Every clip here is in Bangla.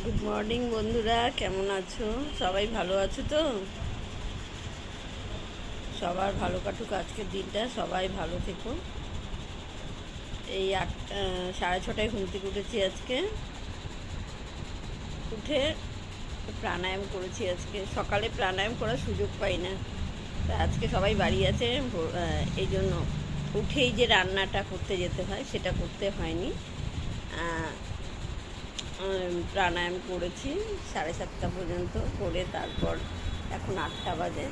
গুড মর্নিং বন্ধুরা, কেমন আছো? সবাই ভালো আছো তো? সবার ভালো কাটুক আজকের দিনটা, সবাই ভালো থেকো। এই 6:30টায় ঘুম থেকে উঠেছি আজকে। উঠে প্রাণায়াম করেছি। আজকে সকালে প্রাণায়াম করার সুযোগ পাই না, তা আজকে সবাই বাড়ি আছে, এই জন্য উঠেই যে রান্নাটা করতে যেতে হয় সেটা করতে হয়নি। প্রাণায়াম করেছি 7:30 পর্যন্ত করে, তারপর এখন 8টা বাজে।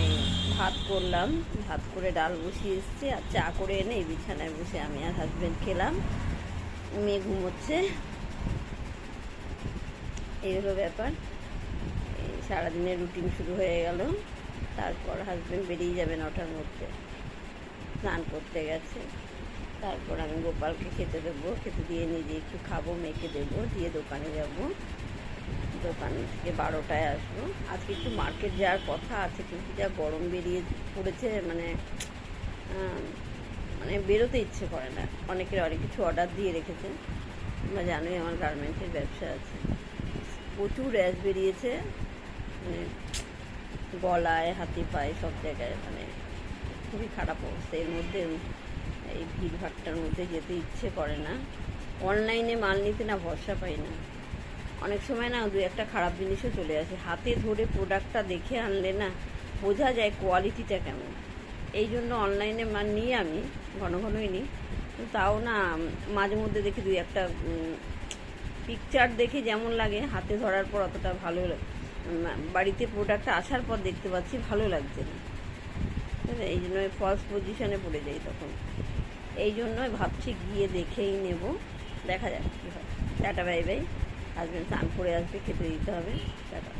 এই ভাত করলাম, ভাত করে ডাল বসিয়ে এসেছি, আর চা করে এনে এই বিছানায় বসে আমি আর হাজব্যান্ড খেলাম। মেয়ে ঘুমোচ্ছে। এই হলো ব্যাপার। এই সারাদিনের রুটিন শুরু হয়ে গেল। তারপর হাজব্যান্ড বেরিয়ে যাবে 9টার মধ্যে, স্নান করতে গেছে। তারপর আমি গোপালকে খেতে দেবো, খেতে দিয়ে নিজে একটু খাবো, মেয়েকে দেবো, দিয়ে দোকানে যাব। দোকান থেকে 12টায় আসবো। আজকে একটু মার্কেট যাওয়ার কথা আছে, কিন্তু যা গরম বেরিয়ে পড়েছে, মানে মানে বেরোতে ইচ্ছে করে না। অনেকের অনেক কিছু অর্ডার দিয়ে রেখেছে। তোমরা জানোই আমার গার্মেন্টসের ব্যবসা আছে। প্রচুর র্যাশ বেরিয়েছে, মানে গলায়, হাতে, পায়ে, সব জায়গায়, মানে খুবই খারাপ অবস্থা। এর মধ্যে এই ভিড়ভাট্টার মধ্যে যেতে ইচ্ছে করে না। অনলাইনে মাল নিতে না ভরসা পাই না। অনেক সময় না দু একটা খারাপ জিনিসও চলে আসে। হাতে ধরে প্রোডাক্টটা দেখে আনলে না বোঝা যায় কোয়ালিটিটা কেমন। এই জন্য অনলাইনে মাল নিই আমি, ঘন ঘনই নিই। তাও না মাঝে মধ্যে দেখি দুই একটা পিকচার দেখে যেমন লাগে, হাতে ধরার পর অতটা ভালো, বাড়িতে প্রোডাক্টটা আসার পর দেখতে পাচ্ছি ভালো লাগছে না। এই জন্য ফলস পজিশনে পড়ে যাই তখন। এই জন্য ভাবছি গিয়ে দেখেই নেব, দেখা যাক কী হয়। Tata, bye bye. হাজব্যান্ড স্নান করে আসবে, খেতে দিতে হবে। টাটা।